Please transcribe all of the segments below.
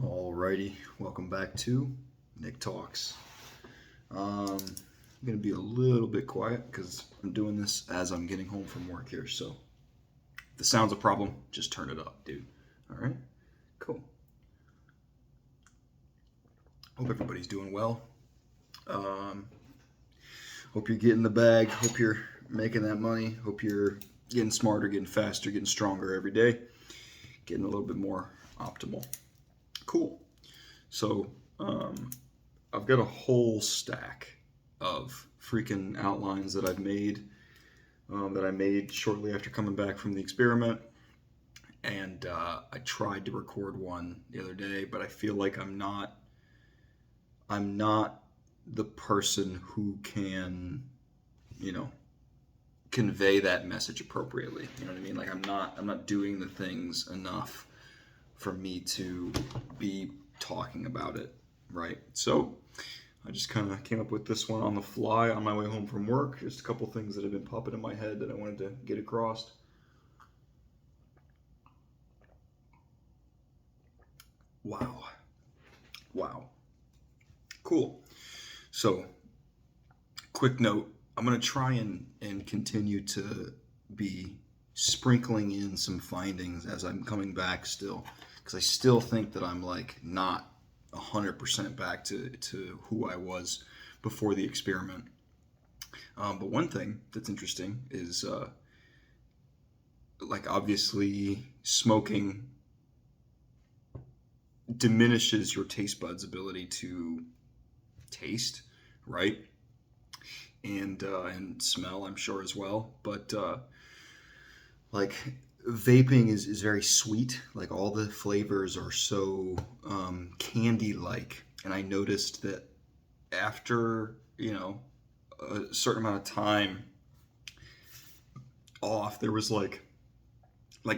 Alrighty, welcome back to NickTalks. I'm going to be a little bit quiet because I'm doing this as I'm getting home from work here. So if the sound's a problem, just turn it up, dude. Alright, cool. Hope everybody's doing well. Hope you're getting the bag. Hope you're making that money. Hope you're getting smarter, getting faster, getting stronger every day. Getting a little bit more optimal. Cool. So, I've got a whole stack of freaking outlines that I've made, that I made shortly after coming back from the experiment. And I tried to record one the other day, but I feel like I'm not the person who can, convey that message appropriately. You know what I mean? Like I'm not doing the things enough for me to be talking about it, right? So I just kind of came up with this one on the fly on my way home from work. Just a couple things that have been popping in my head that I wanted to get across. Wow. Cool. So, quick note, I'm going to try and continue to be sprinkling in some findings as I'm coming back still, because I still think that I'm like not 100% back to who I was before the experiment. But one thing that's interesting is like obviously smoking diminishes your taste buds' ability to taste, right? And smell, I'm sure, as well. But like vaping is very sweet. Like all the flavors are so candy-like. And I noticed that after, a certain amount of time off, there was like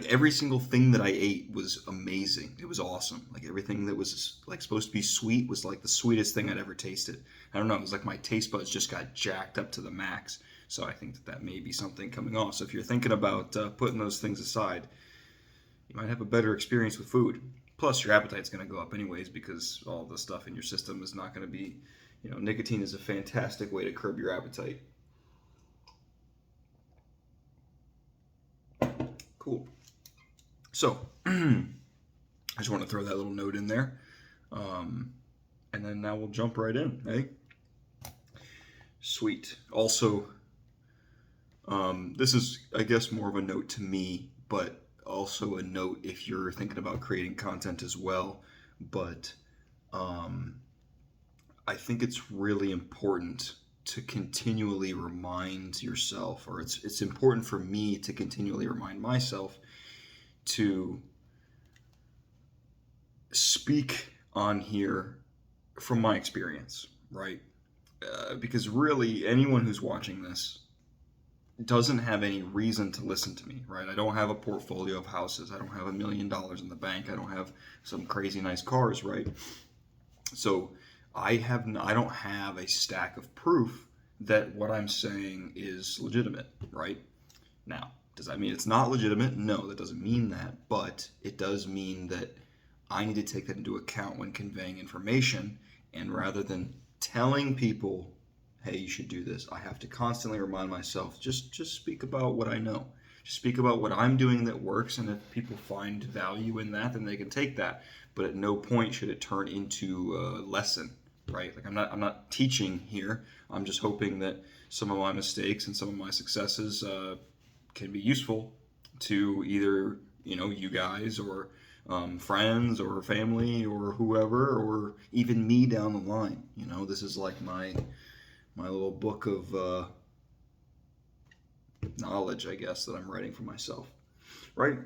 every single thing that I ate was amazing. It was awesome. Like everything that was like supposed to be sweet was like the sweetest thing I'd ever tasted. I don't know. It was like my taste buds just got jacked up to the max. So I think that may be something coming off. So if you're thinking about putting those things aside, you might have a better experience with food. Plus your appetite's going to go up anyways because all the stuff in your system is not going to be, nicotine is a fantastic way to curb your appetite. Cool. So, I just want to throw that little note in there. And then now we'll jump right in, eh? Sweet. Also, this is, I guess, more of a note to me, but also a note if you're thinking about creating content as well. But I think it's really important to continually remind yourself, or it's important for me to continually remind myself to speak on here from my experience, right? Because really, anyone who's watching this doesn't have any reason to listen to me, right? I don't have a portfolio of houses. I don't have $1 million in the bank. I don't have some crazy nice cars, right? So I don't have a stack of proof that what I'm saying is legitimate, right? Now, does that mean it's not legitimate? No, that doesn't mean that, but it does mean that I need to take that into account when conveying information, and rather than telling people, hey, you should do this, I have to constantly remind myself, just speak about what I know. Just speak about what I'm doing that works, and if people find value in that, then they can take that. But at no point should it turn into a lesson, right? Like I'm not teaching here. I'm just hoping that some of my mistakes and some of my successes can be useful to either you guys or friends or family or whoever, or even me down the line. This is like my little book of knowledge, I guess, that I'm writing for myself. Right?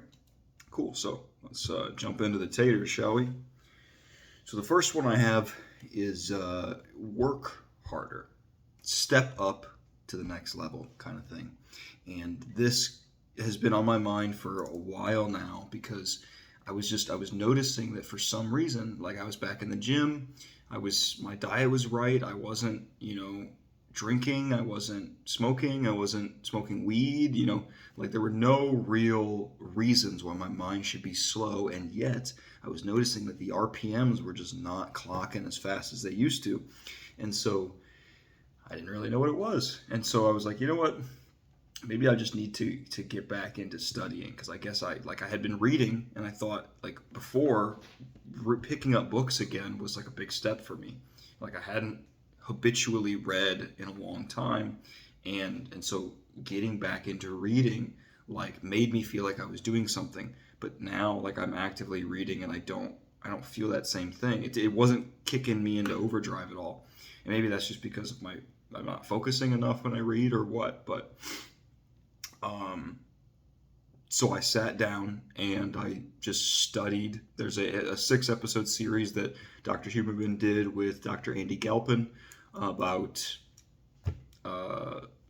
Cool. So let's jump into the taters, shall we? So the first one I have is work harder, step up to the next level kind of thing. And this has been on my mind for a while now because I was noticing that for some reason, like I was back in the gym, my diet was right. I wasn't, drinking, I wasn't smoking weed, like there were no real reasons why my mind should be slow, and yet I was noticing that the RPMs were just not clocking as fast as they used to. And so I didn't really know what it was. And so I was like, you know what? Maybe I just need to get back into studying, because I guess I had been reading, and I thought like before picking up books again was like a big step for me. Like I hadn't habitually read in a long time, and so getting back into reading like made me feel like I was doing something. But now like I'm actively reading and I don't feel that same thing. It wasn't kicking me into overdrive at all. And maybe that's just because of I'm not focusing enough when I read or what, but so I sat down and I just studied. There's a 6-episode series that Dr. Huberman did with Dr. Andy Galpin about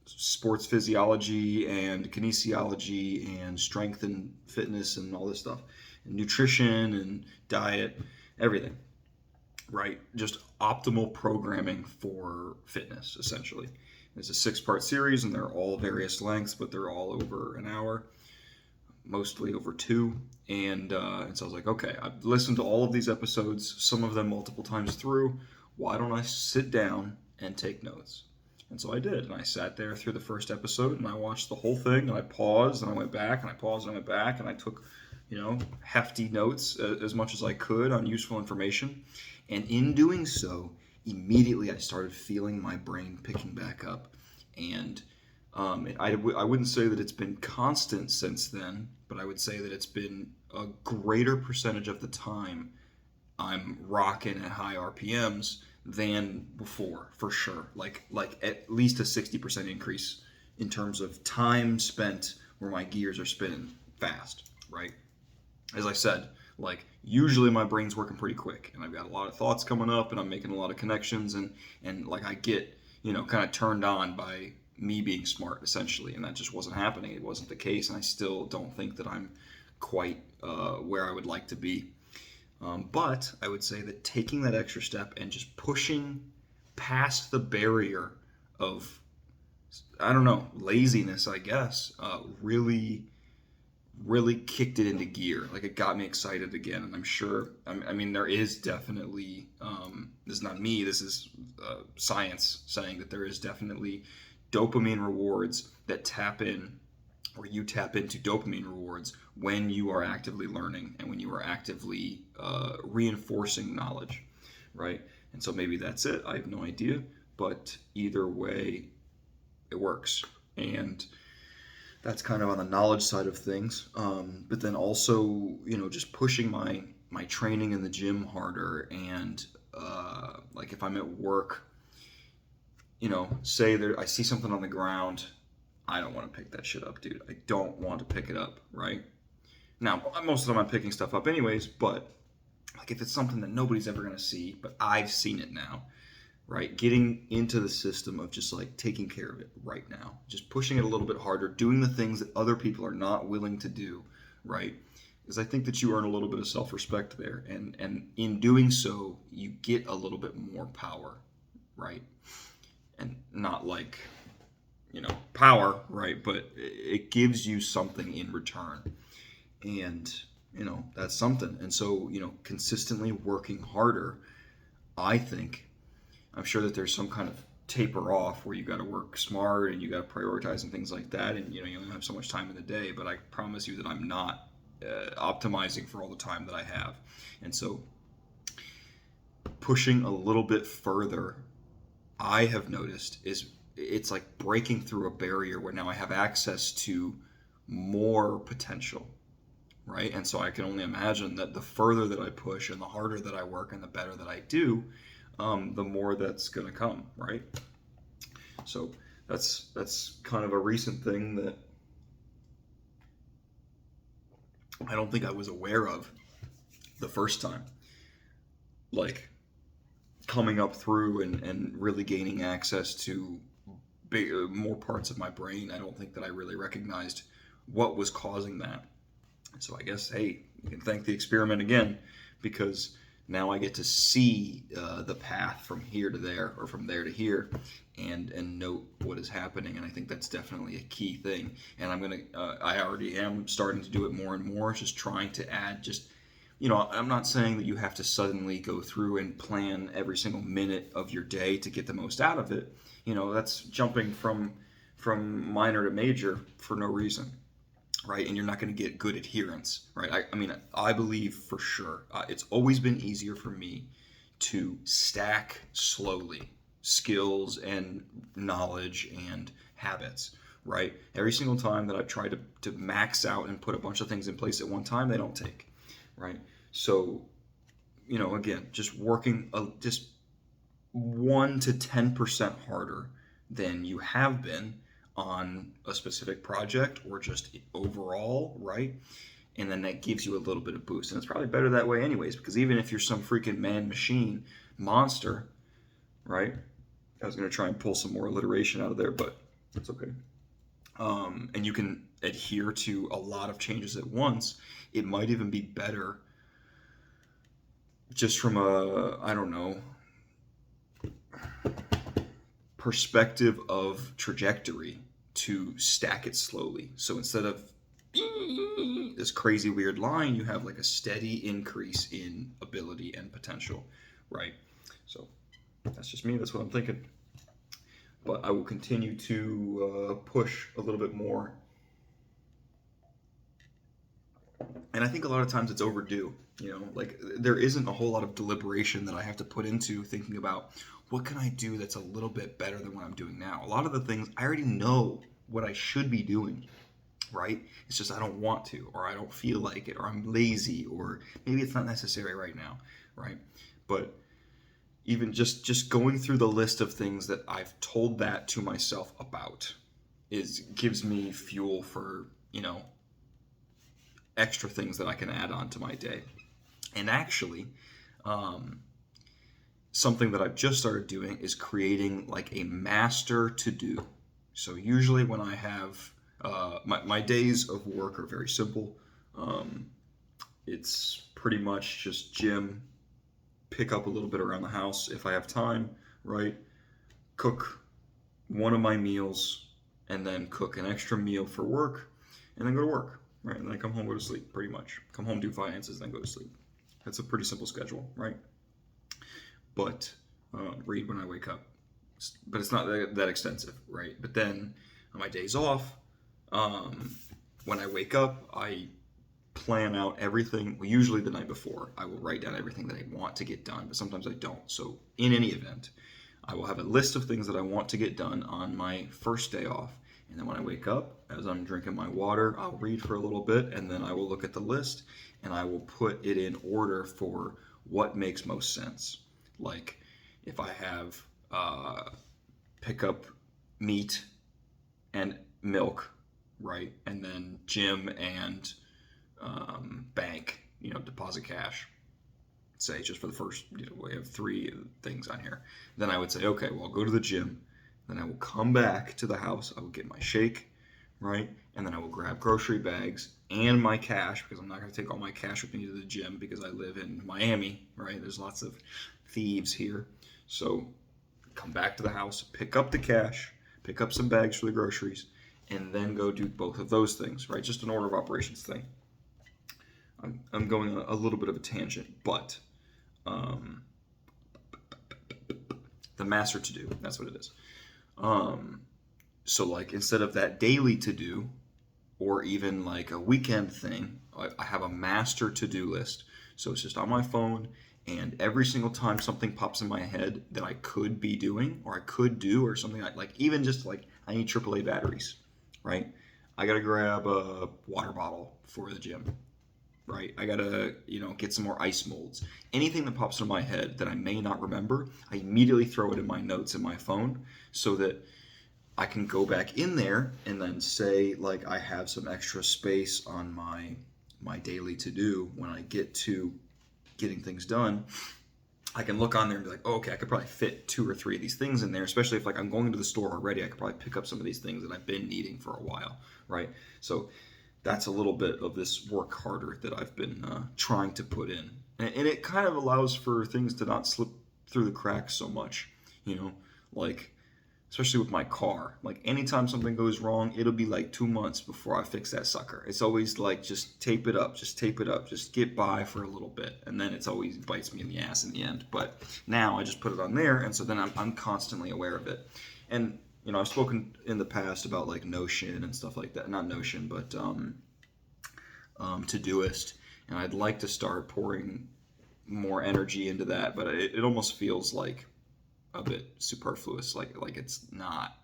sports physiology and kinesiology and strength and fitness and all this stuff, and nutrition and diet, everything, right? Just optimal programming for fitness, essentially. It's a 6-part series, and they're all various lengths, but they're all over an hour, mostly over 2. And so I was like, okay, I've listened to all of these episodes, some of them multiple times through. Why don't I sit down and take notes? And so I did, and I sat there through the first episode, and I watched the whole thing, and I paused, and I went back, and I paused, and I went back, and I took, hefty notes as much as I could on useful information. And in doing so, immediately I started feeling my brain picking back up. And I wouldn't say that it's been constant since then, but I would say that it's been a greater percentage of the time I'm rocking at high RPMs than before, for sure. Like at least a 60% increase in terms of time spent where my gears are spinning fast, right? As I said, like usually my brain's working pretty quick, and I've got a lot of thoughts coming up, and I'm making a lot of connections, and like I get kind of turned on by me being smart, essentially, and that just wasn't happening. It wasn't the case, and I still don't think that I'm quite where I would like to be. But I would say that taking that extra step and just pushing past the barrier of, I don't know, laziness, I guess, really kicked it into gear. Like it got me excited again. And I'm sure, I mean, there is definitely, this is not me, this is science saying that there is definitely dopamine rewards that tap in, or you tap into dopamine rewards when you are actively learning and when you are actively reinforcing knowledge, right? And so maybe that's it. I have no idea, but either way, it works. And that's kind of on the knowledge side of things. But then also, just pushing my training in the gym harder. And like if I'm at work, say I see something on the ground, I don't want to pick that shit up, dude. I don't want to pick it up, right? Now, most of the time I'm picking stuff up anyways, but like if it's something that nobody's ever going to see, but I've seen it now, right? Getting into the system of just like taking care of it right now, just pushing it a little bit harder, doing the things that other people are not willing to do, right? Because I think that you earn a little bit of self-respect there, and in doing so, you get a little bit more power, right? And not like, power, right? But it gives you something in return, and that's something. And so consistently working harder, I'm sure that there's some kind of taper off where you got to work smart and you got to prioritize and things like that, and you only have so much time in the day. But I promise you that I'm not optimizing for all the time that I have. And so pushing a little bit further, I have noticed, is it's like breaking through a barrier where now I have access to more potential, right? And so I can only imagine that the further that I push and the harder that I work and the better that I do, the more that's going to come, right? So that's kind of a recent thing that I don't think I was aware of the first time. Like coming up through and really gaining access to more parts of my brain. I don't think that I really recognized what was causing that. So I guess, hey, you can thank the experiment again, because Now I get to see the path from here to there or from there to here, and note what is happening. And I think that's definitely a key thing. And I already am starting to do it more and more, just trying to add just, I'm not saying that you have to suddenly go through and plan every single minute of your day to get the most out of it. That's jumping from minor to major for no reason, right? And you're not going to get good adherence, right? I believe for sure it's always been easier for me to stack slowly skills and knowledge and habits, right? Every single time that I've tried to max out and put a bunch of things in place at one time, they don't take, right? So, again, just working just 1 to 10% harder than you have been on a specific project or just overall, right? And then that gives you a little bit of boost. And it's probably better that way anyways, because even if you're some freaking man-machine monster, right? I was going to try and pull some more alliteration out of there, but it's okay. And you can adhere to a lot of changes at once. It might even be better just from perspective of trajectory to stack it slowly. So instead of this crazy weird line, you have like a steady increase in ability and potential, right? So that's just me. That's what I'm thinking. But I will continue to push a little bit more. And I think a lot of times it's overdue. Like there isn't a whole lot of deliberation that I have to put into thinking about what can I do that's a little bit better than what I'm doing now. A lot of the things I already know what I should be doing, right? It's just I don't want to, or I don't feel like it, or I'm lazy, or maybe it's not necessary right now, right? But even just going through the list of things that I've told that to myself about gives me fuel for, extra things that I can add on to my day. And actually, something that I've just started doing is creating like a master to-do. So usually when I have my days of work are very simple. It's pretty much just gym, pick up a little bit around the house if I have time, right? Cook one of my meals, and then cook an extra meal for work, and then go to work, right? And then I come home, go to sleep, pretty much. Come home, do finances, then go to sleep. That's a pretty simple schedule, right? But read when I wake up. But it's not that extensive, right? But then on my days off, when I wake up, I plan out everything. Well, usually the night before, I will write down everything that I want to get done, but sometimes I don't. So in any event, I will have a list of things that I want to get done on my first day off. And then when I wake up, as I'm drinking my water, I'll read for a little bit, and then I will look at the list, and I will put it in order for what makes most sense. Like if I have pick up meat and milk, right? And then gym and bank, deposit cash. Say just for the first, we have 3 things on here. Then I would say, okay, well, I'll go to the gym. Then I will come back to the house. I will get my shake, right? And then I will grab grocery bags and my cash, because I'm not going to take all my cash with me to the gym because I live in Miami, right? There's lots of thieves here. So come back to the house, pick up the cash, pick up some bags for the groceries, and then go do both of those things, right? Just an order of operations thing. I'm going on a little bit of a tangent, but the master to do, that's what it is. So like instead of that daily to do, or even like a weekend thing, I have a master to do list. So it's just on my phone, and every single time something pops in my head that I could be doing, or I could do, or something like even just like I need AAA batteries, right? I gotta grab a water bottle for the gym, right? I gotta, get some more ice molds. Anything that pops into my head that I may not remember, I immediately throw it in my notes in my phone so that I can go back in there and then say, like, I have some extra space on my daily to-do. When I get to getting things done, I can look on there and be like, oh, okay, I could probably fit 2 or 3 of these things in there, especially if like I'm going to the store already. I could probably pick up some of these things that I've been needing for a while, right? So that's a little bit of this work harder that I've been trying to put in. And it kind of allows for things to not slip through the cracks so much, you know, like especially with my car. Like anytime something goes wrong, it'll be like 2 months before I fix that sucker. It's always like just tape it up, just tape it up, just get by for a little bit, and then it's always bites me in the ass in the end. But now I just put it on there, and so then I'm constantly aware of it. And you know, I've spoken in the past about like Notion and stuff like that. Not Notion, but Todoist. And I'd like to start pouring more energy into that, but it almost feels like a bit superfluous. Like it's not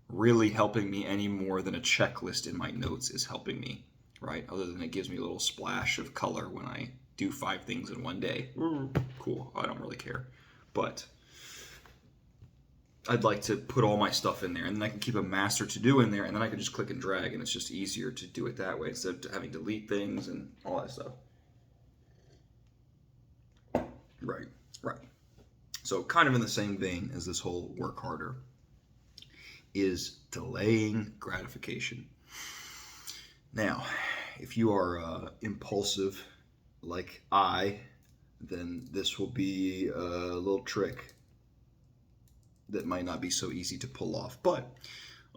really helping me any more than a checklist in my notes is helping me, right? Other than it gives me a little splash of color when I do 5 things in one day. Cool. I don't really care. But I'd like to put all my stuff in there, and then I can keep a master to do in there, and then I can just click and drag, and it's just easier to do it that way instead of having to delete things and all that stuff. Right. So kind of in the same vein as this whole work harder is delaying gratification. Now, if you are impulsive like I, then this will be a little trick that might not be so easy to pull off. But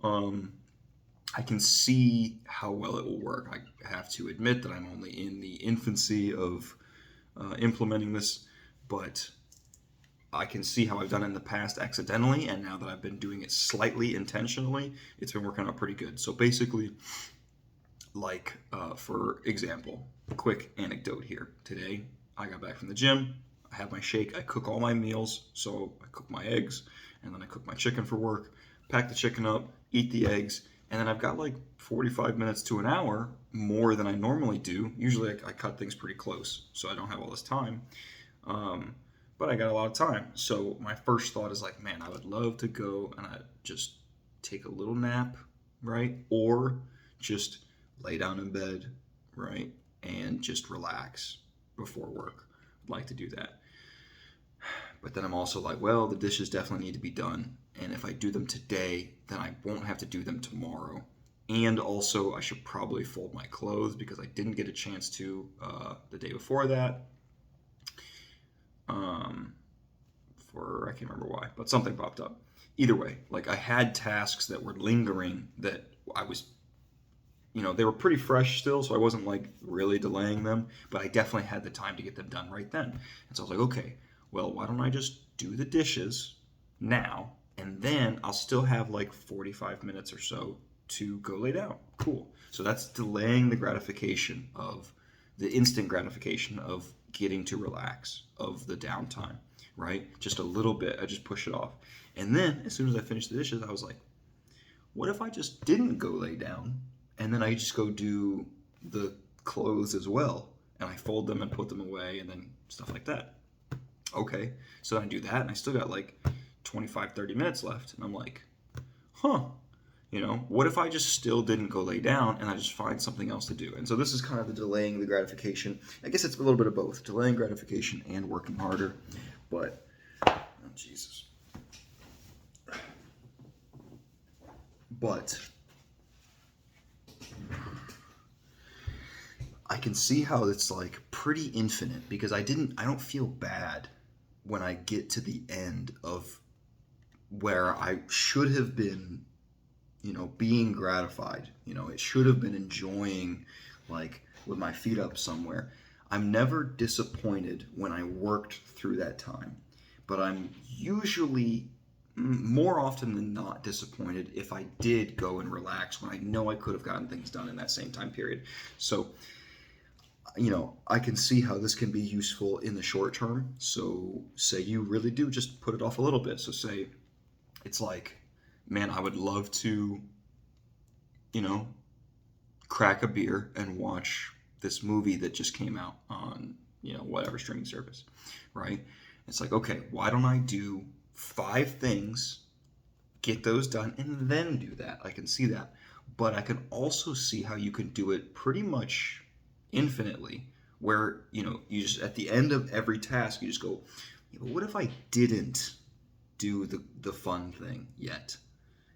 I can see how well it will work. I have to admit that I'm only in the infancy of implementing this, but I can see how I've done it in the past accidentally, and now that I've been doing it slightly intentionally, it's been working out pretty good. So basically, like for example, a quick anecdote here. Today, I got back from the gym. I have my shake. I cook all my meals. So I cook my eggs, and then I cook my chicken for work, pack the chicken up, eat the eggs, and then I've got like 45 minutes to an hour more than I normally do. Usually I cut things pretty close, so I don't have all this time. But I got a lot of time. So my first thought is like, man, I would love to go and I just take a little nap, right? Or just lay down in bed, right? And just relax before work. I'd like to do that. But then I'm also like, well, the dishes definitely need to be done. And if I do them today, then I won't have to do them tomorrow. And also, I should probably fold my clothes because I didn't get a chance to the day before that. I can't remember why, but something popped up. Either way, like I had tasks that were lingering that I was, they were pretty fresh still, so I wasn't like really delaying them, but I definitely had the time to get them done right then. And so I was like, okay, well, why don't I just do the dishes now, and then I'll still have like 45 minutes or so to go lay down. Cool. So that's delaying the gratification of the instant gratification of getting to relax, of the downtime, right? Just a little bit. I just push it off. And then as soon as I finished the dishes, I was like, what if I just didn't go lay down and then I just go do the clothes as well, and I fold them and put them away and then stuff like that. Okay. So then I do that and I still got like 25, 30 minutes left. And I'm like, what if I just still didn't go lay down and I just find something else to do? And so this is kind of the delaying the gratification. I guess it's a little bit of both, delaying gratification and working harder. But, oh, Jesus. But I can see how it's like pretty infinite because I don't feel bad when I get to the end of where I should have been, being gratified. It should have been enjoying, like, with my feet up somewhere. I'm never disappointed when I worked through that time, but I'm usually more often than not disappointed if I did go and relax when I know I could have gotten things done in that same time period. So, I can see how this can be useful in the short term. So say you really do just put it off a little bit. So say it's like, man, I would love to, crack a beer and watch this movie that just came out on, whatever streaming service, right? It's like, okay, why don't I do 5 things, get those done, and then do that? I can see that. But I can also see how you can do it pretty much infinitely, where, you just, at the end of every task, you just go, yeah, but what if I didn't do the fun thing yet?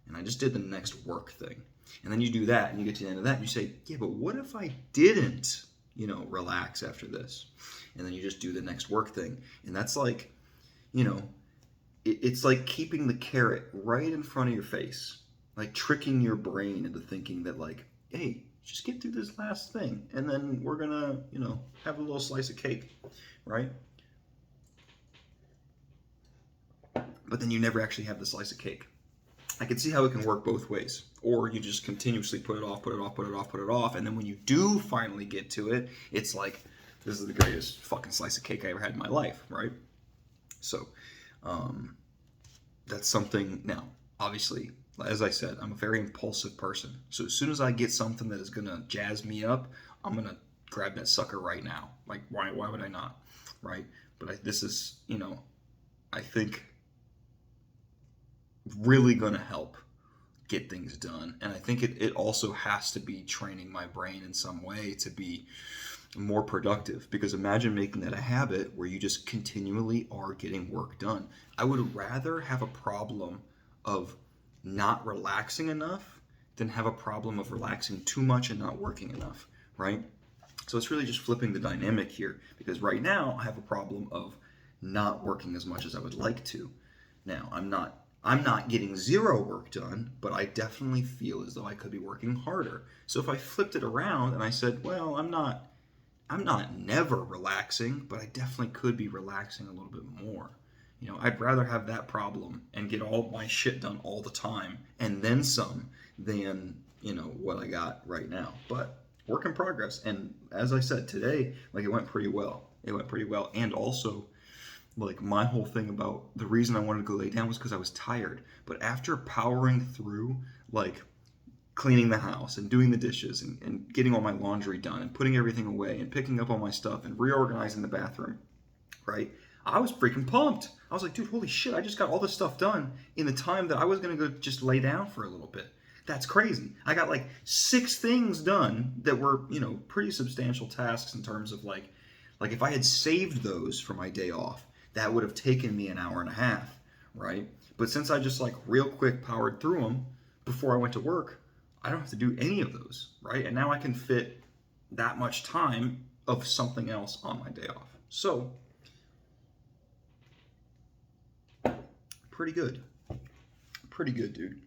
And I just did the next work thing. And then you do that, and you get to the end of that, and you say, yeah, but what if I didn't, relax after this? and then you just do the next work thing. And that's like, you know, it's like keeping the carrot right in front of your face, like tricking your brain into thinking that, like, hey, just get through this last thing, and then we're gonna, have a little slice of cake, right? But then you never actually have the slice of cake. I can see how it can work both ways. Or you just continuously put it off, put it off, put it off, put it off, and then when you do finally get to it, it's like, this is the greatest fucking slice of cake I ever had in my life, right? So, that's something. Now, obviously, as I said, I'm a very impulsive person. So as soon as I get something that is gonna jazz me up, I'm gonna grab that sucker right now. Like, why would I not, right? But this is, I think, really gonna help get things done. And I think it also has to be training my brain in some way to be more productive, because imagine making that a habit where you just continually are getting work done. I would rather have a problem of not relaxing enough than have a problem of relaxing too much and not working enough, right? So it's really just flipping the dynamic here, because right now I have a problem of not working as much as I would like to. Now, I'm not getting zero work done, but I definitely feel as though I could be working harder. So if I flipped it around and I said, well, I'm not never relaxing, but I definitely could be relaxing a little bit more. I'd rather have that problem and get all my shit done all the time and then some than, what I got right now. But work in progress. And as I said today, like, it went pretty well. And also, like, my whole thing about the reason I wanted to go lay down was because I was tired. But after powering through, like, cleaning the house and doing the dishes and getting all my laundry done and putting everything away and picking up all my stuff and reorganizing the bathroom, right? I was freaking pumped. I was like, dude, holy shit, I just got all this stuff done in the time that I was going to go just lay down for a little bit. That's crazy. I got like 6 things done that were, pretty substantial tasks in terms of like if I had saved those for my day off, that would have taken me an hour and a half, right? But since I just like real quick powered through them before I went to work, I don't have to do any of those, right? And now I can fit that much time of something else on my day off. So, pretty good. Pretty good, dude.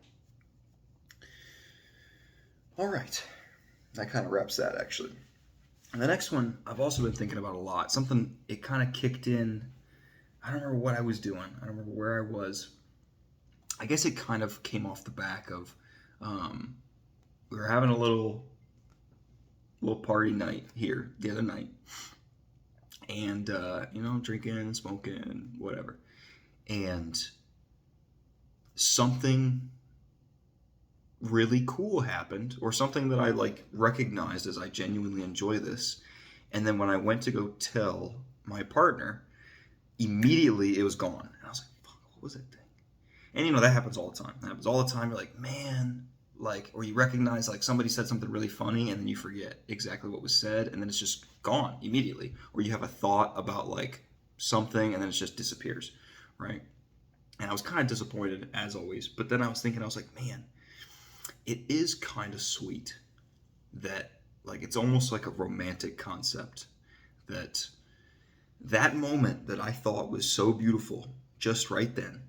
All right. That kind of wraps that, actually. And the next one, I've also been thinking about a lot. Something, it kind of kicked in. I don't remember what I was doing. I don't remember where I was. I guess it kind of came off the back of, we were having a little party night here the other night. And, drinking, smoking, whatever. And something really cool happened, or something that I like recognized as I genuinely enjoy this. And then when I went to go tell my partner, immediately it was gone. And I was like, fuck, what was that thing? And that happens all the time. That happens all the time. You're like, man, like, or you recognize like somebody said something really funny and then you forget exactly what was said and then it's just gone immediately. Or you have a thought about like something and then it just disappears, right? And I was kind of disappointed as always. But then I was thinking, I was like, man, it is kind of sweet that, like, it's almost like a romantic concept that moment that I thought was so beautiful just right then,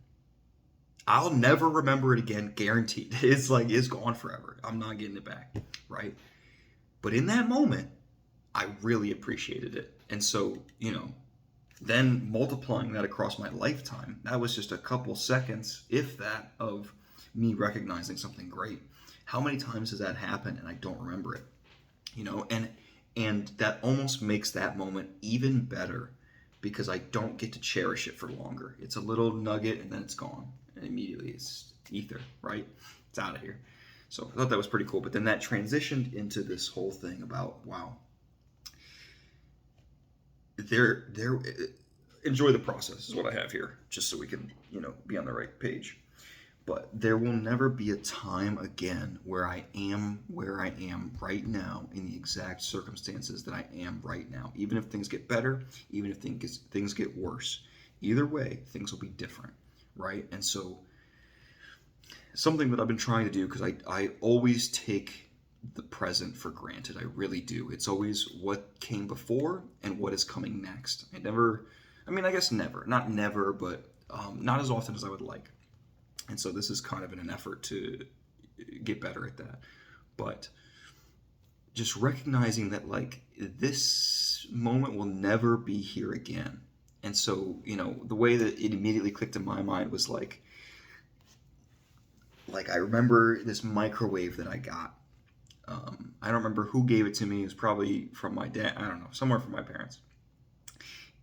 I'll never remember it again, guaranteed. It's like, it's gone forever. I'm not getting it back, right? But in that moment, I really appreciated it. And so, then multiplying that across my lifetime, that was just a couple seconds, if that, of me recognizing something great. How many times does that happen and I don't remember it? And that almost makes that moment even better because I don't get to cherish it for longer. It's a little nugget and then it's gone. And immediately it's ether, right? It's out of here. So I thought that was pretty cool. But then that transitioned into this whole thing about, wow, enjoy the process is what I have here, just so we can, be on the right page. But there will never be a time again where I am right now in the exact circumstances that I am right now. Even if things get better, even if things get worse. Either way, things will be different, right? And so something that I've been trying to do, because I always take the present for granted. I really do. It's always what came before and what is coming next. I guess never, not never, but not as often as I would like. And so this is kind of in an effort to get better at that. But just recognizing that like this moment will never be here again. And so, the way that it immediately clicked in my mind was like I remember this microwave that I got. I don't remember who gave it to me. It was probably from my dad. I don't know, somewhere from my parents.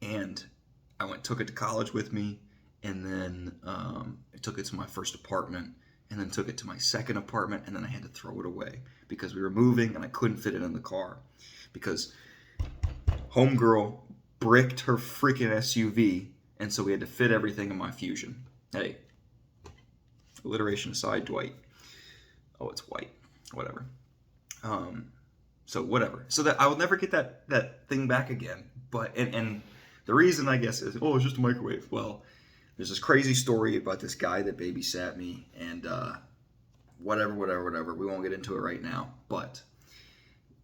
And I took it to college with me, and then I took it to my first apartment, and then took it to my second apartment, and then I had to throw it away because we were moving and I couldn't fit it in the car because homegirl bricked her freaking SUV, and so we had to fit everything in my Fusion. Hey, alliteration aside, Dwight. Oh, it's white. Whatever. So whatever. So that I will never get that thing back again. But and the reason, I guess, is it's just a microwave. Well, there's this crazy story about this guy that babysat me, and whatever. We won't get into it right now. But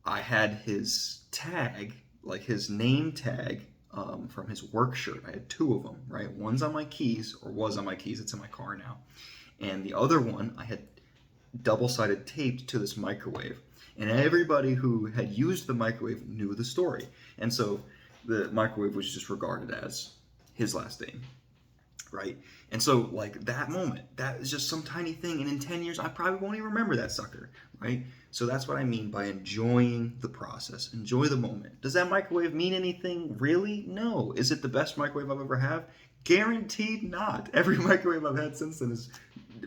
I had his tag, like his name tag, from his work shirt. I had two of them, right? One's on my keys, or was on my keys. It's in my car now. And the other one I had double-sided taped to this microwave. And everybody who had used the microwave knew the story. And so the microwave was just regarded as his last name, right? And so, like, that moment, that is just some tiny thing. And in 10 years, I probably won't even remember that sucker, right? So that's what I mean by enjoying the process. Enjoy the moment. Does that microwave mean anything? Really? No. Is it the best microwave I've ever had? Guaranteed not. Every microwave I've had since then is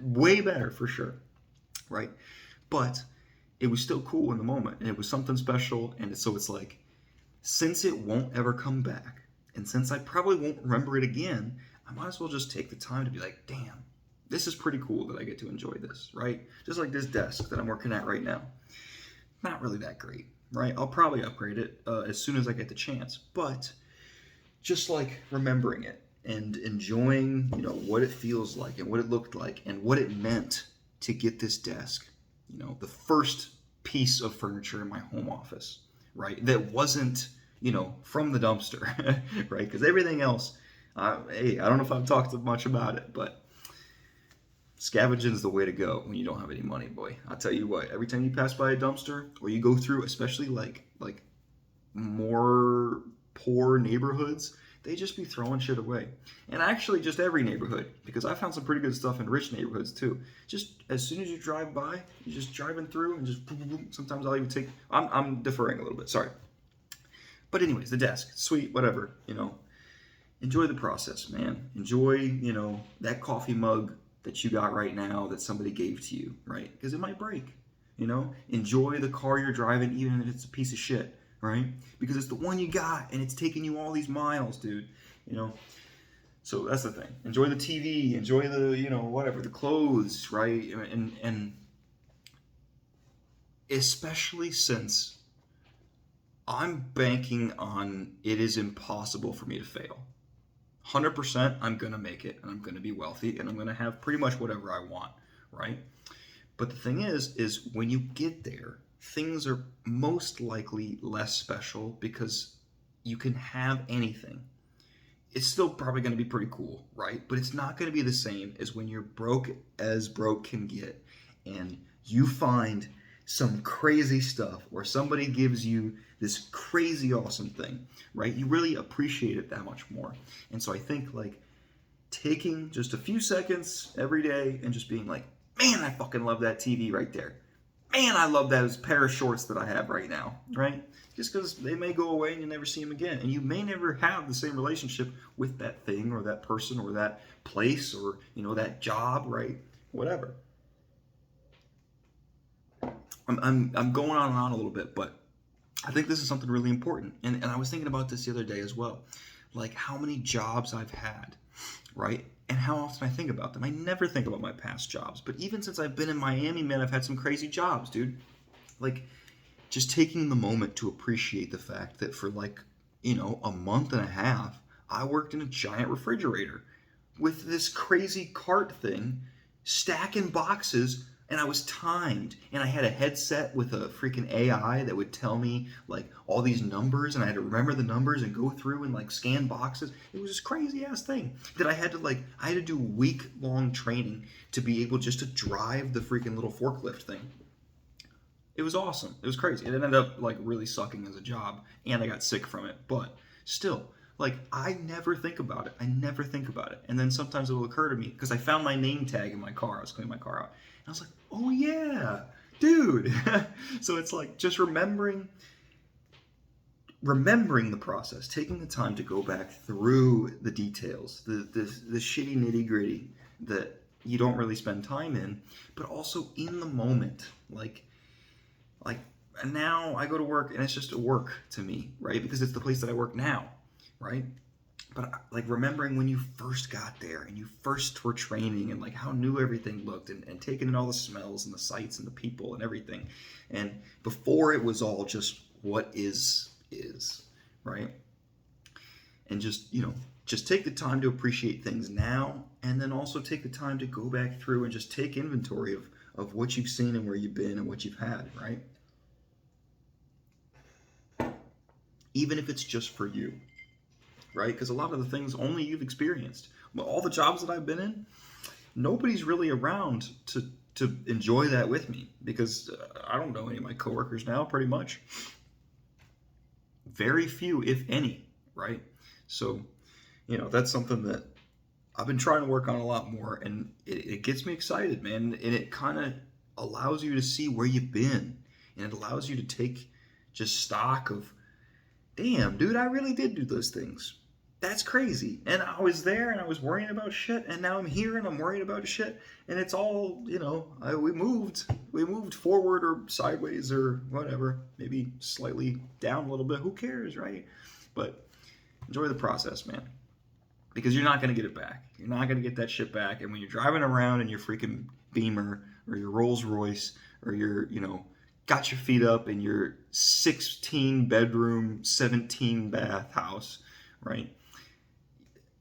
way better, for sure, right? But it was still cool in the moment, and it was something special. And so it's like, since it won't ever come back, and since I probably won't remember it again, I might as well just take the time to be like, damn, this is pretty cool that I get to enjoy this, right? Just like this desk that I'm working at right now. Not really that great, right? I'll probably upgrade it as soon as I get the chance, but just like remembering it and enjoying, what it feels like and what it looked like and what it meant to get this desk, the first piece of furniture in my home office, right? That wasn't, from the dumpster, right? Because everything else, hey, I don't know if I've talked much about it, but scavenging is the way to go when you don't have any money, boy. I'll tell you what, every time you pass by a dumpster or you go through, especially like more poor neighborhoods, they just be throwing shit away. And actually just every neighborhood, because I found some pretty good stuff in rich neighborhoods too. Just as soon as you drive by, you're just driving through and just boom, boom, boom. Sometimes I'll even take, I'm deferring a little bit, sorry. But anyways, the desk, sweet, whatever, enjoy the process, man. Enjoy, that coffee mug that you got right now that somebody gave to you, right? Because it might break, enjoy the car you're driving, even if it's a piece of shit, right? Because it's the one you got and it's taking you all these miles, dude, So that's the thing. Enjoy the TV, enjoy the, whatever, the clothes, right? And especially since I'm banking on it is impossible for me to fail. 100% I'm going to make it, and I'm going to be wealthy, and I'm going to have pretty much whatever I want, right? But the thing is when you get there, things are most likely less special because you can have anything. It's still probably going to be pretty cool, right? But it's not going to be the same as when you're broke as broke can get, and you find some crazy stuff or somebody gives you this crazy awesome thing, right? You really appreciate it that much more. And so I think like taking just a few seconds every day and just being like, man, I fucking love that TV right there. Man, I love those pair of shorts that I have right now, right? Just because they may go away and you never see them again. And you may never have the same relationship with that thing or that person or that place or, that job, right? Whatever. I'm going on and on a little bit, but I think this is something really important. And I was thinking about this the other day as well. Like how many jobs I've had, right? And how often I think about them. I never think about my past jobs. But even since I've been in Miami, man, I've had some crazy jobs, dude. Like just taking the moment to appreciate the fact that for like, a month and a half, I worked in a giant refrigerator with this crazy cart thing stacking boxes And I was timed, and I had a headset with a freaking AI that would tell me like all these numbers, and I had to remember the numbers and go through and like scan boxes. It was this crazy ass thing that I had to do week long training to be able just to drive the freaking little forklift thing. It was awesome. It was crazy. It ended up like really sucking as a job, and I got sick from it. But still, like I never think about it. I never think about it. And then sometimes it will occur to me because I found my name tag in my car. I was cleaning my car out, and I was like, "Oh yeah, dude." So it's like just remembering the process, taking the time to go back through the details, the shitty nitty gritty that you don't really spend time in, but also in the moment, like now I go to work and it's just a work to me, right? Because it's the place that I work now, right? But like remembering when you first got there and you first were training and like how new everything looked and taking in all the smells and the sights and the people and everything. And before it was all just what is, right? And just take the time to appreciate things now, and then also take the time to go back through and just take inventory of what you've seen and where you've been and what you've had, right? Even if it's just for you, right? Because a lot of the things only you've experienced. Well, all the jobs that I've been in, nobody's really around to enjoy that with me, because I don't know any of my coworkers now, pretty much. Very few, if any, right? So, that's something that I've been trying to work on a lot more, and it gets me excited, man. And it kind of allows you to see where you've been, and it allows you to take just stock of, damn, dude, I really did do those things. That's crazy. And I was there and I was worrying about shit, and now I'm here and I'm worried about shit, and it's all, we moved forward or sideways or whatever, maybe slightly down a little bit. Who cares, right? But enjoy the process, man, because you're not going to get it back. You're not going to get that shit back. And when you're driving around in your freaking Beamer or your Rolls Royce or your, got your feet up in your 16 bedroom, 17 bath house, right?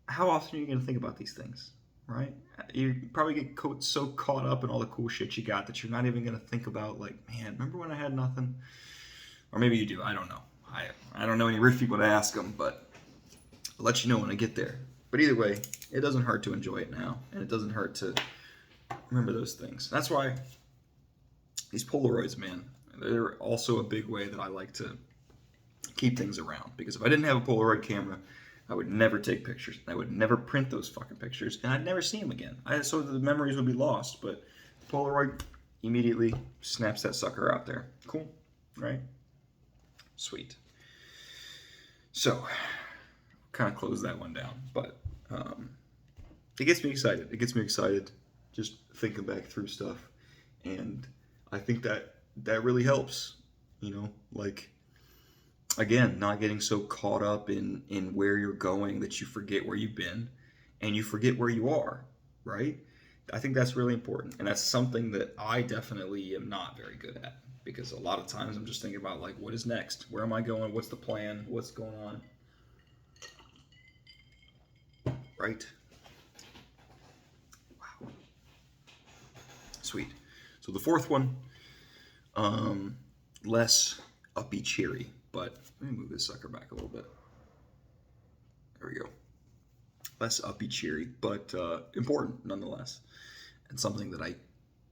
How often are you going to think about these things, right? You probably get so caught up in all the cool shit you got that you're not even going to think about, like, man, remember when I had nothing? Or maybe you do. I don't know. I don't know any rich people to ask them, but I'll let you know when I get there. But either way, it doesn't hurt to enjoy it now, and it doesn't hurt to remember those things. That's why these Polaroids, man, they're also a big way that I like to keep things around. Because if I didn't have a Polaroid camera, I would never take pictures. I would never print those fucking pictures, and I'd never see them again. So the memories would be lost. But Polaroid immediately snaps that sucker out there. Cool, right? Sweet. So, kind of close that one down. But it gets me excited. It gets me excited just thinking back through stuff. And I think that really helps, like, again, not getting so caught up in where you're going that you forget where you've been and you forget where you are, right? I think that's really important. And that's something that I definitely am not very good at, because a lot of times I'm just thinking about, like, what is next? Where am I going? What's the plan? What's going on? Right? Wow. Sweet. So the fourth one, less uppy cheery, but let me move this sucker back a little bit. There we go. Less uppy cheery, but important nonetheless, and something that I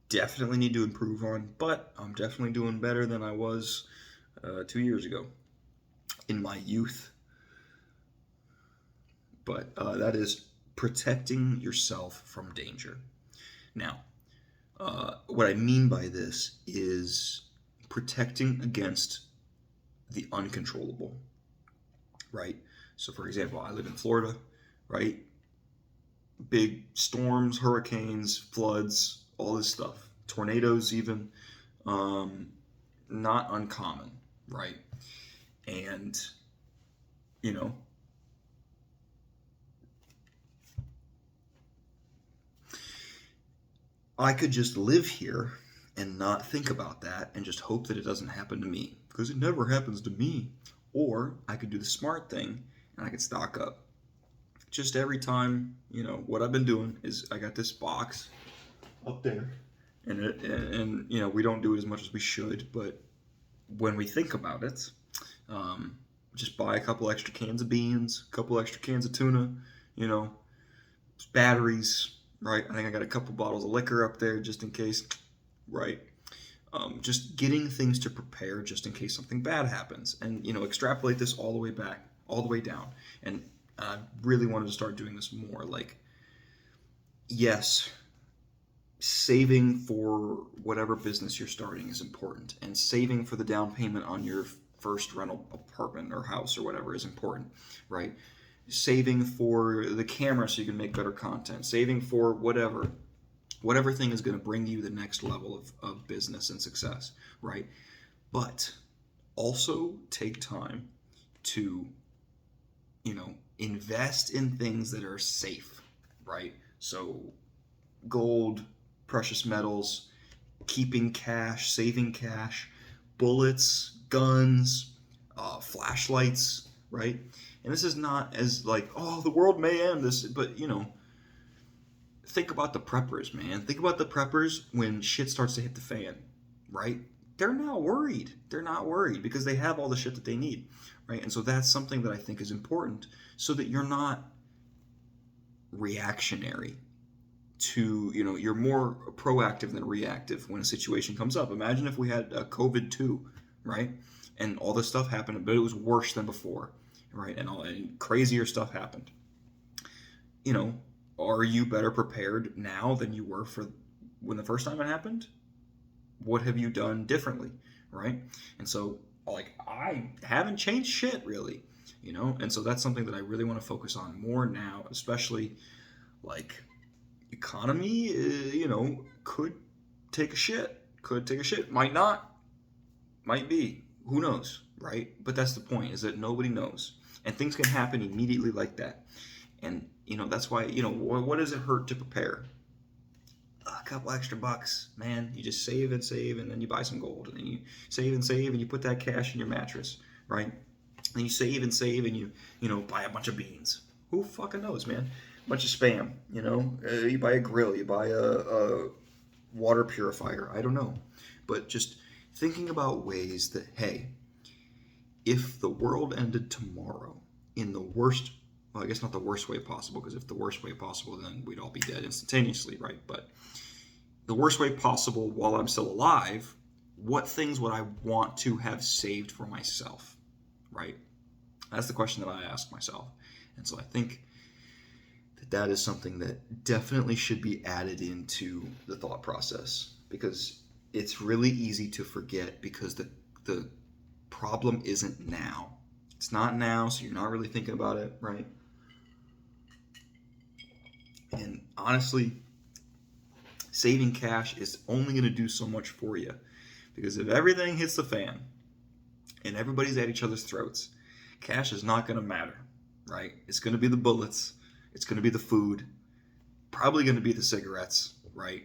definitely need to improve on, but I'm definitely doing better than I was 2 years ago in my youth. But that is protecting yourself from danger. Now, what I mean by this is protecting against the uncontrollable, right? So, for example, I live in Florida, right? Big storms, hurricanes, floods, all this stuff, tornadoes even, not uncommon, right? And, I could just live here and not think about that and just hope that it doesn't happen to me, because it never happens to me. Or I could do the smart thing and I could stock up. Just every time, what I've been doing is I got this box up there and we don't do it as much as we should. But when we think about it, um, just buy a couple extra cans of beans, a couple extra cans of tuna, you know, batteries, right? I think I got a couple bottles of liquor up there just in case, right? Just getting things to prepare just in case something bad happens, and extrapolate this all the way back, all the way down. And I really wanted to start doing this more. Like, yes, saving for whatever business you're starting is important, and saving for the down payment on your first rental apartment or house or whatever is important, right? Saving for the camera so you can make better content, saving for whatever thing is going to bring you the next level of business and success, right? But also take time to, invest in things that are safe, right? So gold, precious metals, keeping cash, saving cash, bullets, guns, flashlights, right? And this is not as like, oh, the world may end this, but think about the preppers, man. Think about the preppers when shit starts to hit the fan, right? They're not worried. They're not worried because they have all the shit that they need, right? And so that's something that I think is important so that you're not reactionary to, you're more proactive than reactive when a situation comes up. Imagine if we had a COVID-2, right? And all this stuff happened, but it was worse than before, right? And crazier stuff happened. Are you better prepared now than you were for when the first time it happened? What have you done differently, right? And so, like, I haven't changed shit really, and so that's something that I really want to focus on more now, especially like economy, could take a shit, might not, might be, who knows, right? But that's the point, is that nobody knows, and things can happen immediately like that. And that's why, what does it hurt to prepare? A couple extra bucks, man. You just save and save, and then you buy some gold, and then you save and save, and you put that cash in your mattress, right? And you save and save, and you buy a bunch of beans. Who fucking knows, man? A bunch of spam, you buy a grill, you buy a water purifier. I don't know, but just thinking about ways that, hey, if the world ended tomorrow in the worst, well, I guess not the worst way possible, because if the worst way possible, then we'd all be dead instantaneously, right? But the worst way possible while I'm still alive, what things would I want to have saved for myself, right? That's the question that I ask myself. And so I think that is something that definitely should be added into the thought process, because it's really easy to forget, because the problem isn't now. It's not now, so you're not really thinking about it, right? And honestly, saving cash is only going to do so much for you, because if everything hits the fan and everybody's at each other's throats, cash is not going to matter, right? It's going to be the bullets, it's going to be the food, probably going to be the cigarettes, right?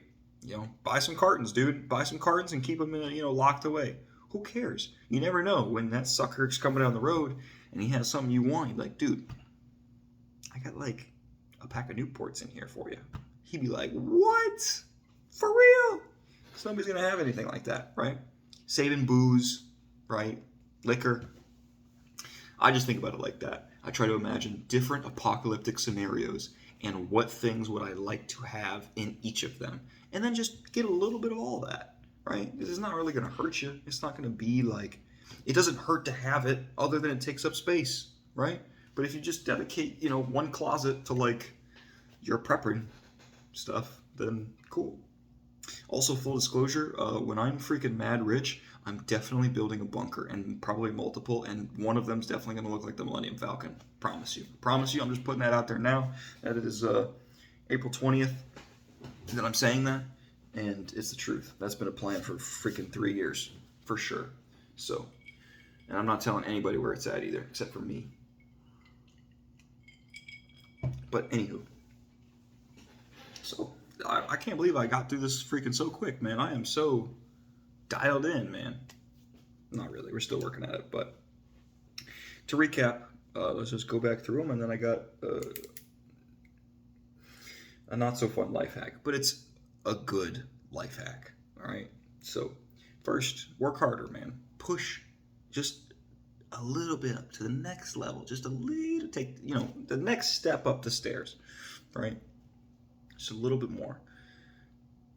Buy some cartons, dude. Buy some cartons and keep them locked away. Who cares? You never know when that sucker's coming down the road and he has something you want. You're like, dude, I got like a pack of Newports in here for you. He'd be like, what? For real? Nobody's going to have anything like that, right? Saving booze, right? Liquor. I just think about it like that. I try to imagine different apocalyptic scenarios and what things would I like to have in each of them. And then just get a little bit of all that, right? This is not really going to hurt you. It's not going to be like, it doesn't hurt to have it other than it takes up space, right? But if you just dedicate, one closet to like your prepping stuff, then cool. Also, full disclosure, when I'm freaking mad rich, I'm definitely building a bunker, and probably multiple, and one of them's definitely going to look like the Millennium Falcon. Promise you. Promise you, I'm just putting that out there now. That it is April 20th that I'm saying that, and it's the truth. That's been a plan for freaking 3 years, for sure. So, and I'm not telling anybody where it's at either, except for me. But anywho, so I can't believe I got through this freaking so quick, man. I am so dialed in, man. Not really. We're still working at it. But to recap, let's just go back through them. And then I got a not so fun life hack. But it's a good life hack. All right. So first, work harder, man. Push just a little bit up to the next level. Just a little, take, the next step up the stairs, right? Just a little bit more.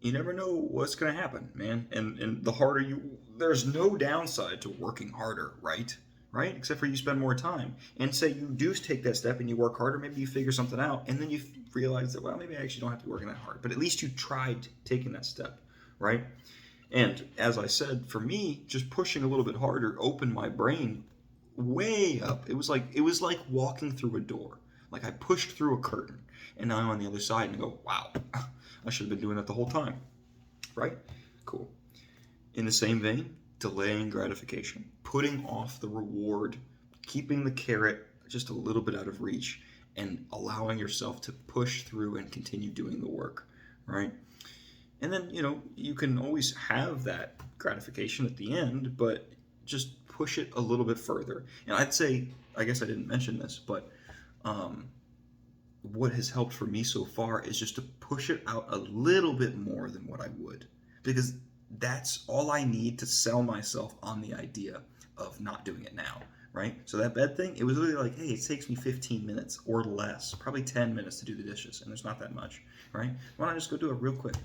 You never know what's going to happen, man. And the harder there's no downside to working harder, right? Right? Except for you spend more time. And say you do take that step and you work harder, maybe you figure something out, and then you realize that, well, maybe I actually don't have to be working that hard. But at least you tried taking that step, right? And as I said, for me, just pushing a little bit harder opened my brain way up. It was like walking through a door. Like I pushed through a curtain, and now I'm on the other side and I go, wow, I should have been doing that the whole time, right? Cool. In the same vein, delaying gratification, putting off the reward, keeping the carrot just a little bit out of reach, and allowing yourself to push through and continue doing the work, right? And then, you can always have that gratification at the end, but just push it a little bit further. And I'd say, I guess I didn't mention this, but what has helped for me so far is just to push it out a little bit more than what I would. Because that's all I need to sell myself on the idea of not doing it now, right? So that bed thing, it was really like, hey, it takes me 15 minutes or less, probably 10 minutes to do the dishes, and there's not that much, right? Why don't I just go do it real quick?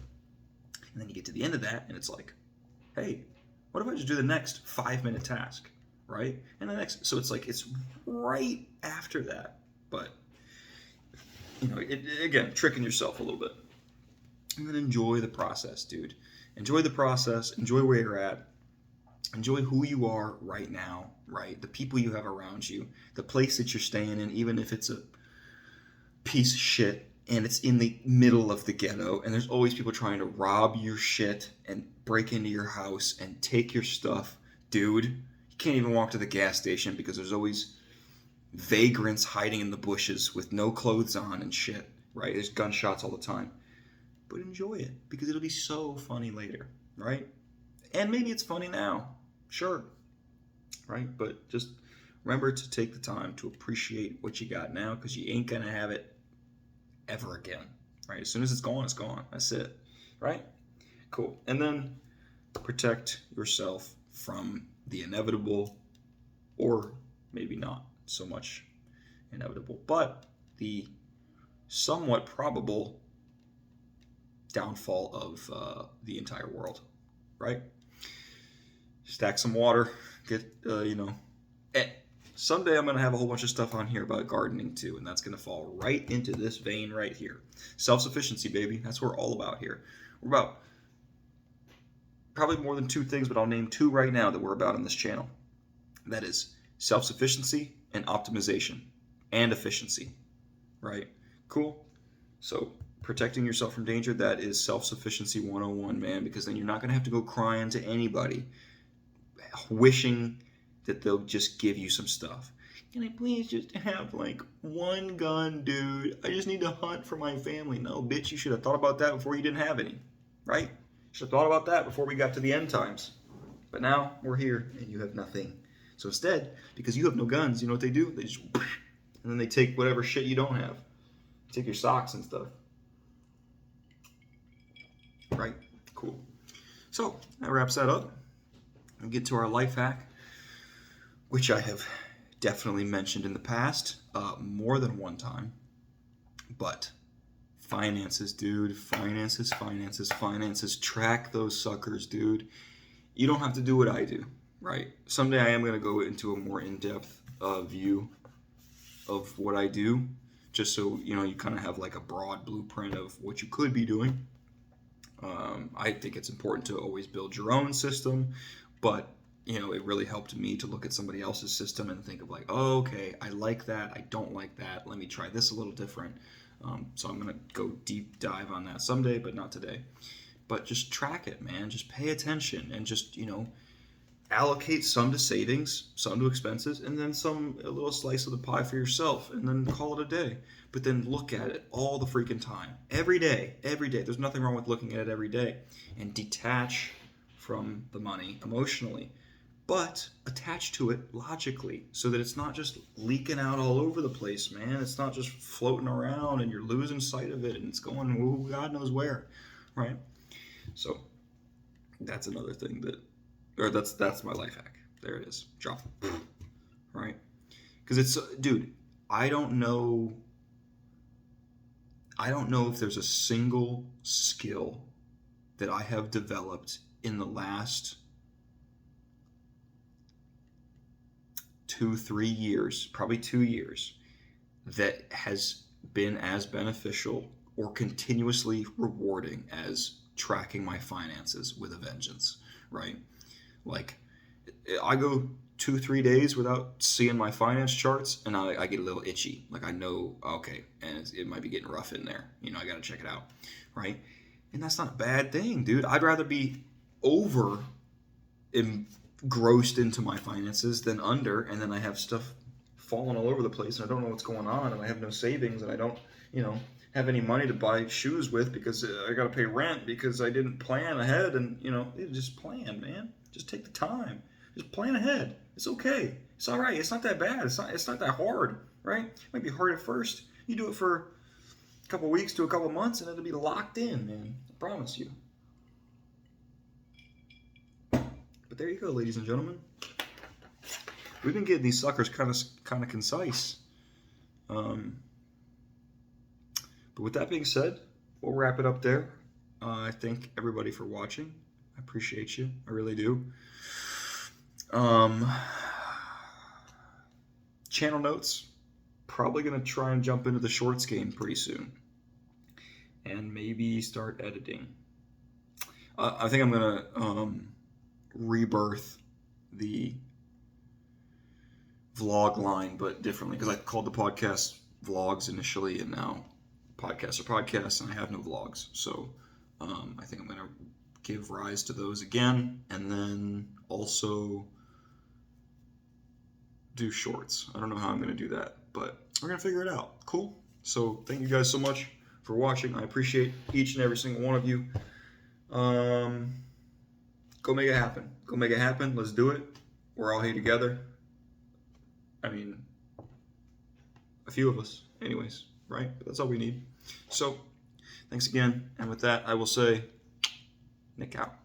And then you get to the end of that, and it's like, hey, what if I just do the next 5-minute task, right? And the next, so it's like, it's right after that. But, again, tricking yourself a little bit. And then enjoy the process, dude. Enjoy the process. Enjoy where you're at. Enjoy who you are right now, right? The people you have around you. The place that you're staying in, even if it's a piece of shit and it's in the middle of the ghetto, and there's always people trying to rob your shit and break into your house and take your stuff. Dude, you can't even walk to the gas station because there's always vagrants hiding in the bushes with no clothes on and shit, right? There's gunshots all the time. But enjoy it, because it'll be so funny later, right? And maybe it's funny now, sure, right? But just remember to take the time to appreciate what you got now, because you ain't gonna have it ever again, right? As soon as it's gone, it's gone. That's it, right? Cool. And then protect yourself from the inevitable, or maybe not so much inevitable, but the somewhat probable downfall of the entire world, right? Stack some water, get, someday I'm going to have a whole bunch of stuff on here about gardening too, and that's going to fall right into this vein right here. Self-sufficiency, baby. That's what we're all about here. We're about probably more than 2 things, but I'll name 2 right now that we're about on this channel. That is self-sufficiency and optimization and efficiency, right? Cool. So protecting yourself from danger, that is self-sufficiency 101, man, because then you're not going to have to go crying to anybody, wishing that they'll just give you some stuff. Can I please just have like 1 gun, dude? I just need to hunt for my family. No, bitch, you should have thought about that before you didn't have any, right? You should have thought about that before we got to the end times. But now we're here and you have nothing. So instead, because you have no guns, you know what they do? They just, and then they take whatever shit you don't have. Take your socks and stuff. Right? Cool. So that wraps that up. We'll get to our life hack, which I have definitely mentioned in the past, more than one time. But finances, dude. Finances. Track those suckers, dude. You don't have to do what I do, right? Someday I am going to go into a more in-depth view of what I do, just so, you kind of have like a broad blueprint of what you could be doing. I think it's important to always build your own system, but it really helped me to look at somebody else's system and think of like, oh, okay, I like that, I don't like that, let me try this a little different. So I'm going to go deep dive on that someday, but not today. But just track it, man. Just pay attention and just, allocate some to savings, some to expenses, and then a little slice of the pie for yourself, and then call it a day. But then look at it all the freaking time. Every day. There's nothing wrong with looking at it every day. And detach from the money emotionally, but attach to it logically, so that it's not just leaking out all over the place, man. It's not just floating around and you're losing sight of it and it's going, God knows where, right? So that's another thing that's my life hack. There it is. Drop. Right? Because it's, dude, I don't know if there's a single skill that I have developed in the last 2-3 years, probably 2 years, that has been as beneficial or continuously rewarding as tracking my finances with a vengeance, right? Like, I go 2-3 days without seeing my finance charts, and I get a little itchy. Like, I know, okay, and it might be getting rough in there. I got to check it out, right? And that's not a bad thing, dude. I'd rather be over engrossed into my finances than under, and then I have stuff falling all over the place, and I don't know what's going on, and I have no savings, and I don't, have any money to buy shoes with because I got to pay rent because I didn't plan ahead. And just plan, man. Just take the time. Just plan ahead. It's okay. It's all right. It's not that bad. It's not that hard, right? It might be hard at first. You do it for a couple weeks to a couple months, and it'll be locked in, man. I promise you. But there you go, ladies and gentlemen. We've been getting these suckers kind of concise. But with that being said, we'll wrap it up there. I thank everybody for watching. I appreciate you. I really do. Channel notes. Probably going to try and jump into the shorts game pretty soon. And maybe start editing. I think I'm going to rebirth the vlog line, but differently, because I called the podcast vlogs initially, and now podcasts are podcasts, and I have no vlogs. So I think I'm going to give rise to those again, and then also do shorts. I don't know how I'm going to do that, but we're going to figure it out. Cool. So thank you guys so much for watching. I appreciate each and every single one of you. Go make it happen. Go make it happen. Let's do it. We're all here together. I mean, a few of us anyways, right? But that's all we need. So thanks again. And with that, I will say, Nick out.